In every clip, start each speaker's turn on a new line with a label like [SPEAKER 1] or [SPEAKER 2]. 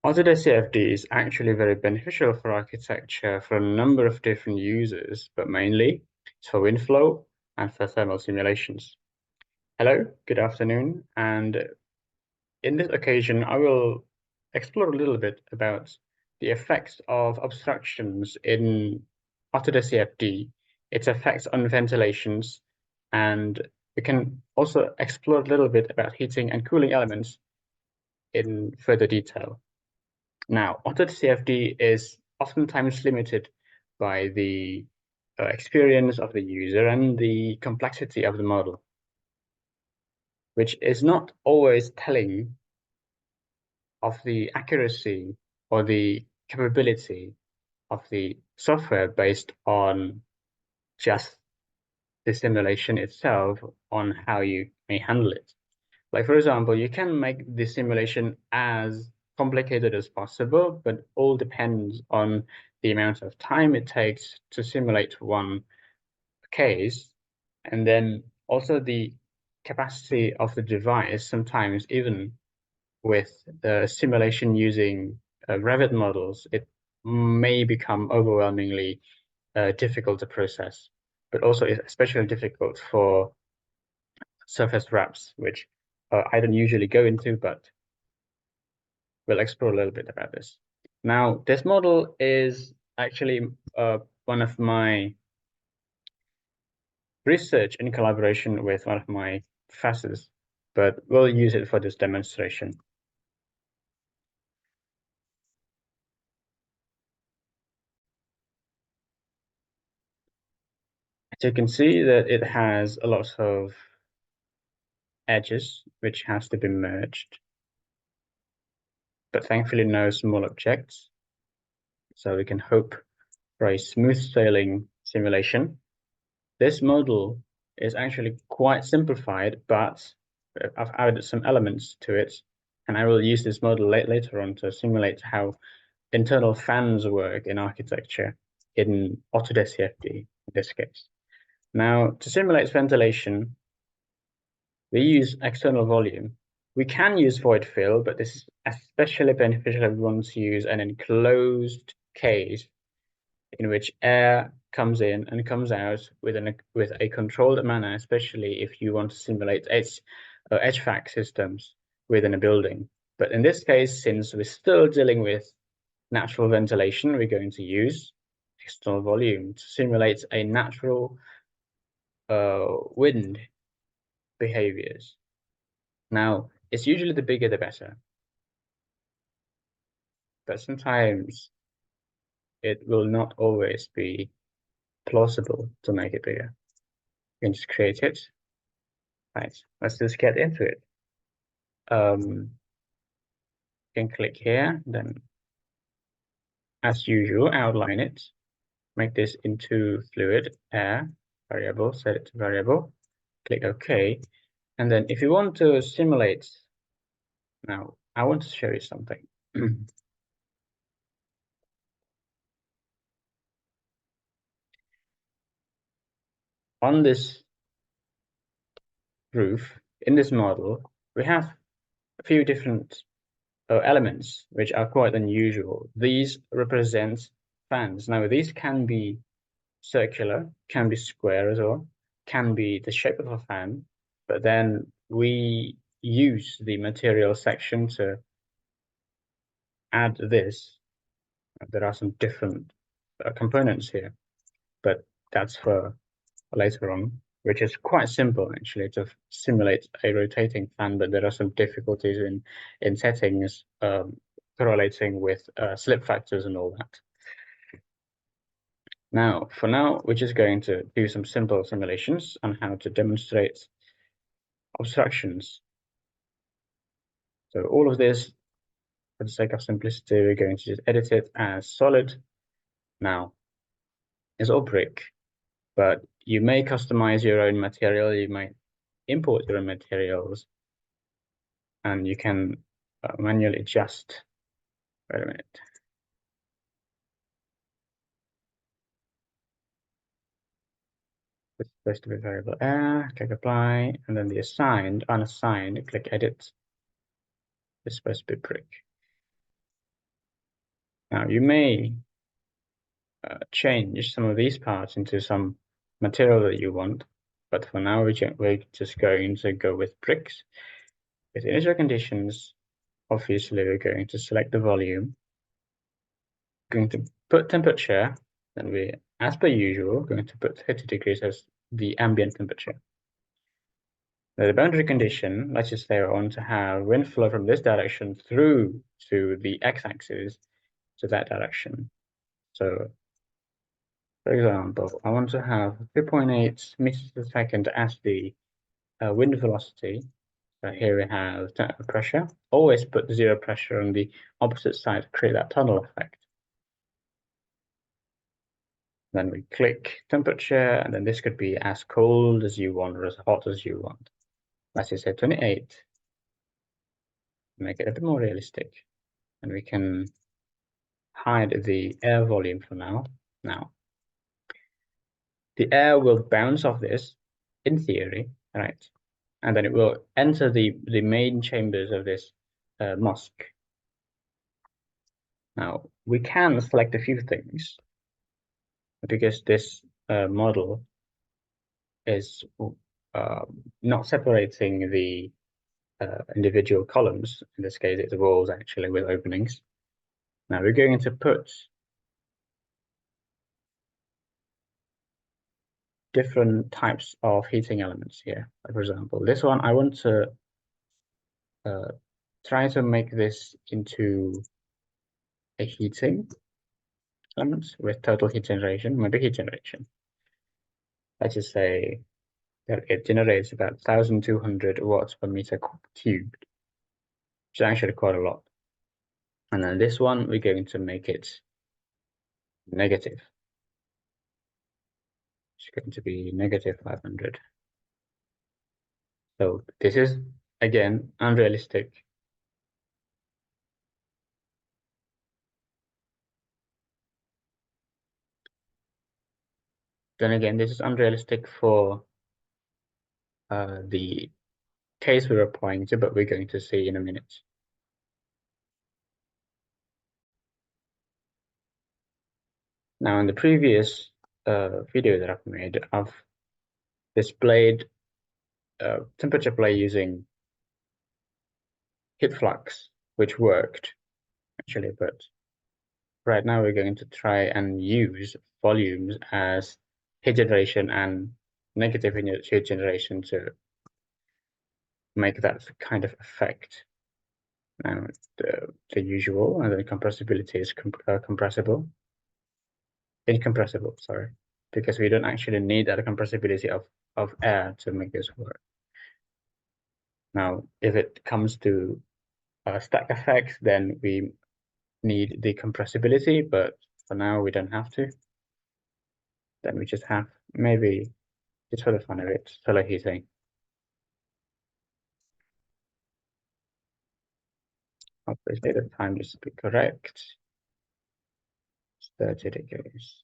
[SPEAKER 1] Autodesk CFD is actually very beneficial for architecture for a number of different users, but mainly it's for wind flow and for thermal simulations. Hello, good afternoon, and in this occasion, I will explore a little bit about the effects of obstructions in Autodesk CFD, its effects on ventilations, and we can also explore a little bit about heating and cooling elements in further detail. Now, Autodesk CFD is oftentimes limited by the experience of the user and the complexity of the model, which is not always telling of the accuracy or the capability of the software based on just the simulation itself on how you may handle it. Like, for example, you can make the simulation as complicated as possible, but all depends on the amount of time it takes to simulate one case, and then also the capacity of the device. Sometimes even with the simulation using Revit models, it may become overwhelmingly difficult to process, but also especially difficult for surface wraps, which I don't usually go into, but we'll explore a little bit about this. Now, this model is actually one of my research in collaboration with one of my professors, but we'll use it for this demonstration. So you can see that it has a lot of edges, which has to be merged, but thankfully no small objects. So we can hope for a smooth sailing simulation. This model is actually quite simplified, but I've added some elements to it, and I will use this model later on to simulate how internal fans work in architecture in Autodesk CFD in this case. Now, to simulate ventilation, we use external volume. We can use void fill, but this is especially beneficial if we want to use an enclosed case in which air comes in and comes out with a controlled manner, especially if you want to simulate HVAC systems within a building. But in this case, since we're still dealing with natural ventilation, we're going to use external volume to simulate a natural wind behaviors. Now, it's usually the bigger the better, but sometimes it will not always be plausible to make it bigger. You can just create it. Right, let's just get into it. You can click here, then as usual, outline it, make this into fluid air variable, set it to variable, click OK. And then if you want to simulate, now I want to show you something. On this roof, in this model, we have a few different elements which are quite unusual. These represent fans. Now, these can be circular, can be square as well, can be the shape of a fan, but then we use the material section to add this. There are some different components here, but that's for later on, which is quite simple actually to simulate a rotating fan, but there are some difficulties in settings correlating with slip factors and all that. Now, for now, we're just going to do some simple simulations on how to demonstrate obstructions. So all of this, for the sake of simplicity, we're going to just edit it as solid. Now, it's all brick, but you may customize your own material. You might import your own materials, and you can manually adjust. Wait a minute. It's supposed to be variable air, click apply, and then the assigned, unassigned, click edit. It's supposed to be brick. Now you may change some of these parts into some material that you want, but for now we're just going to go with bricks. With initial conditions, obviously we're going to select the volume, going to put temperature, then we, as per usual, going to put 30 degrees as the ambient temperature. Now the boundary condition, let's just say I want to have wind flow from this direction through to the x-axis to that direction. So for example, I want to have 3.8 meters per second as the wind velocity. So here we have pressure. Always put zero pressure on the opposite side to create that tunnel effect. Then we click temperature, and then this could be as cold as you want or as hot as you want. Let's just say 28. Make it a bit more realistic. And we can hide the air volume for now. Now, the air will bounce off this, in theory, right? And then it will enter the main chambers of this mosque. Now, we can select a few things because this model is not separating the individual columns. In this case, it's walls actually with openings. Now we're going to put different types of heating elements here. For example, this one, I want to try to make this into a heating element with total heat generation, maybe heat generation. Let's just say that it generates about 1,200 watts per meter cubed, which is actually quite a lot. And then this one, we're going to make it negative. It's going to be negative 500. So this is, again, unrealistic. Then again, this is unrealistic for the case we're applying to, but we're going to see in a minute. Now, in the previous video that I've made, I've displayed temperature play using heat flux, which worked actually, but right now we're going to try and use volumes as heat generation and negative heat generation to make that kind of effect. Now the usual, and then compressibility is compressible, incompressible, sorry, because we don't actually need that compressibility of air to make this work. Now, if it comes to stack effects, then we need the compressibility, but for now we don't have to. Then we just have maybe just for the fun of it, solar heating. Obviously, the time needs to be correct. It's 30 degrees.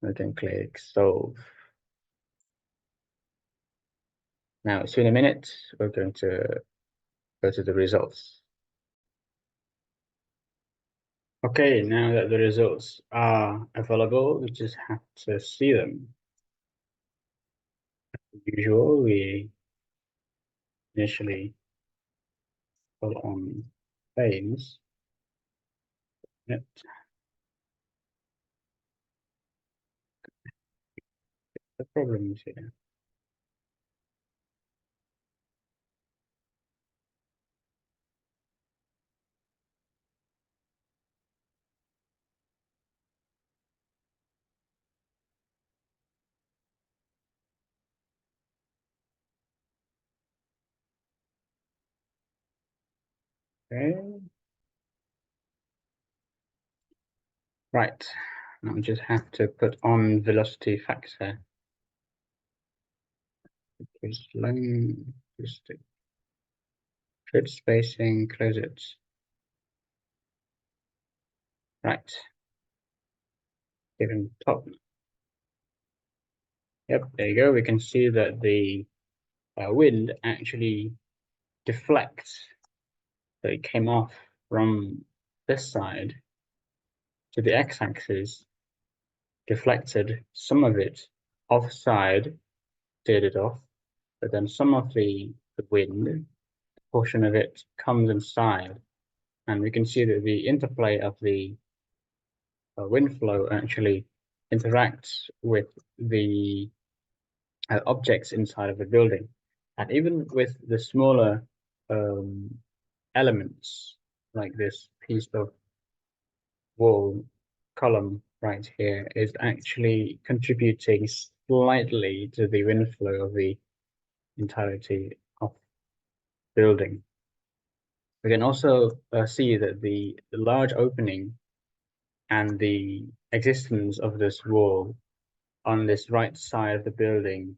[SPEAKER 1] We can click solve. Now, so in a minute, we're going to go to the results. Okay, now that the results are available, we just have to see them. As usual, we initially put on planes. Yep. The problem is here. Okay. Right. Now we just have to put on velocity factor. Increase length, grid spacing, close it. Right. Given top. Yep, there you go. We can see that the wind actually deflects. So it came off from this side to the x-axis, deflected some of it offside, steered it off, but then some of the wind, portion of it comes inside, and we can see that the interplay of the wind flow actually interacts with the objects inside of the building. And even with the smaller elements, like this piece of wall column right here, is actually contributing slightly to the wind flow of the entirety of the building. We can also see that the large opening and the existence of this wall on this right side of the building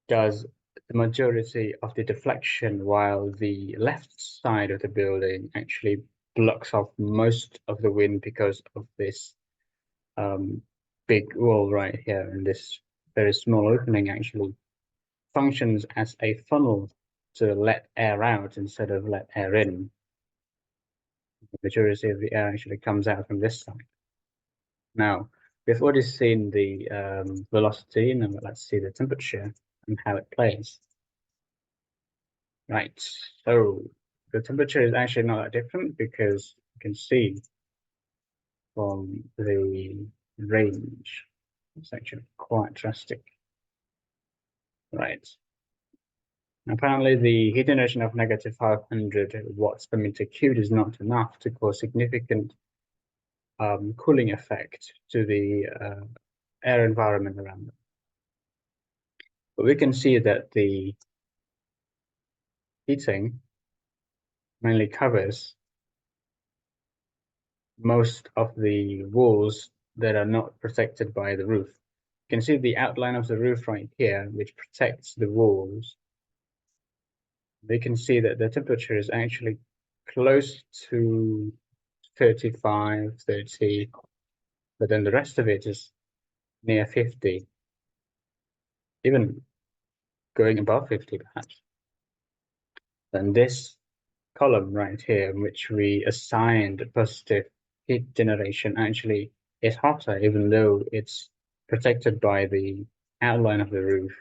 [SPEAKER 1] does the majority of the deflection, while the left side of the building actually blocks off most of the wind because of this big wall right here. And this very small opening actually functions as a funnel to let air out instead of let air in. The majority of the air actually comes out from this side. Now, we've already seen the velocity, and let's see the temperature and how it plays. Right, so the temperature is actually not that different because you can see from the range, it's actually quite drastic. Right. Apparently, the heat generation of negative 500 watts per meter cubed is not enough to cause significant cooling effect to the air environment around them. But we can see that the heating mainly covers most of the walls that are not protected by the roof. You can see the outline of the roof right here, which protects the walls. We can see that the temperature is actually close to 35, 30, but then the rest of it is near 50, even going above 50 perhaps. Then this column right here, in which we assigned positive heat generation, actually is hotter, even though it's protected by the outline of the roof,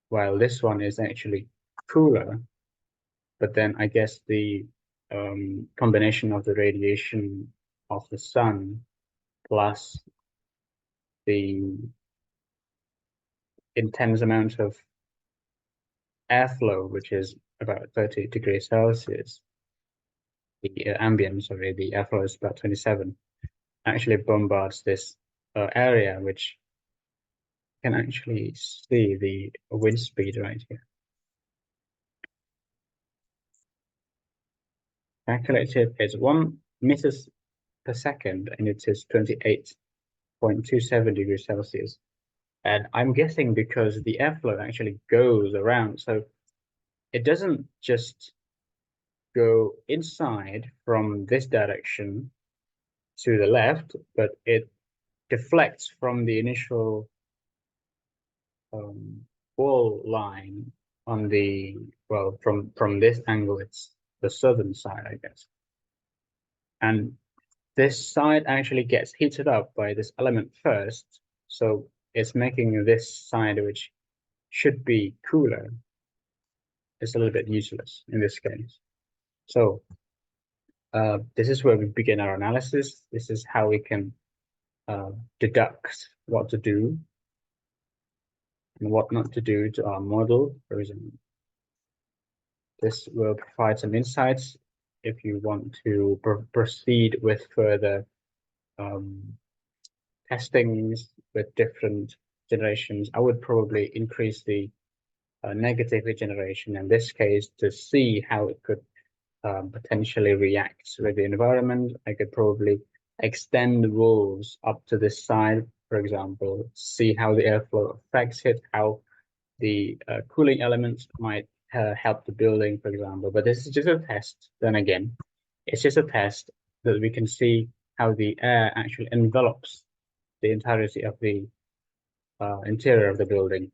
[SPEAKER 1] while this one is actually cooler. But then I guess the combination of the radiation of the sun plus the intense amount of airflow, which is about 30 degrees Celsius, the ambient, sorry, the airflow is about 27, actually bombards this area, which can actually see the wind speed right here. Calculated is 1 meters per second, and it is 28.27 degrees Celsius. And I'm guessing because the airflow actually goes around, so it doesn't just go inside from this direction to the left, but it deflects from the initial wall line on the, well, from this angle, it's the southern side, I guess. And this side actually gets heated up by this element first, so it's making this side, which should be cooler, it's a little bit useless in this case. So this is where we begin our analysis. This is how we can deduct what to do and what not to do to our model, for example. This will provide some insights if you want to proceed with further testings with different generations. I would probably increase the negative regeneration in this case to see how it could potentially react with the environment. I could probably extend the walls up to this side, for example, see how the airflow affects it, how the cooling elements might help the building, for example. But this is just a test. Then again, it's just a test that we can see how the air actually envelops the entirety of the interior of the building.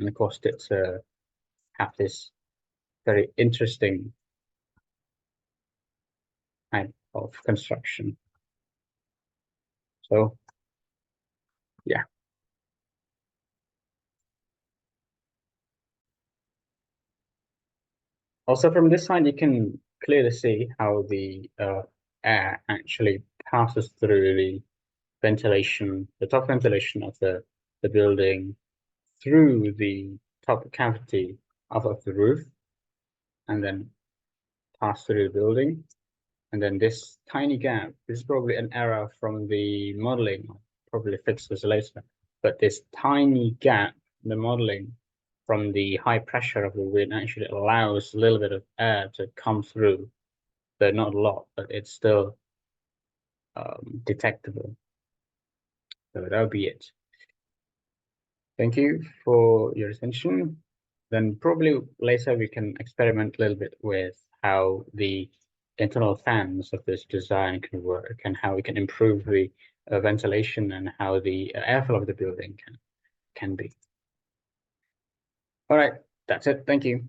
[SPEAKER 1] and caused it to have this very interesting type of construction. So yeah. Also from this side, you can clearly see how the air actually passes through the ventilation, the top ventilation of the building through the top cavity of the roof and then pass through the building. And then this tiny gap, this is probably an error from the modeling, I'll probably fix this later, but this tiny gap in the modeling from the high pressure of the wind actually allows a little bit of air to come through, though not a lot, but it's still detectable. So that'll be it. Thank you for your attention. Then probably later we can experiment a little bit with how the internal fans of this design can work and how we can improve the ventilation and how the airflow of the building can be. All right, that's it. Thank you.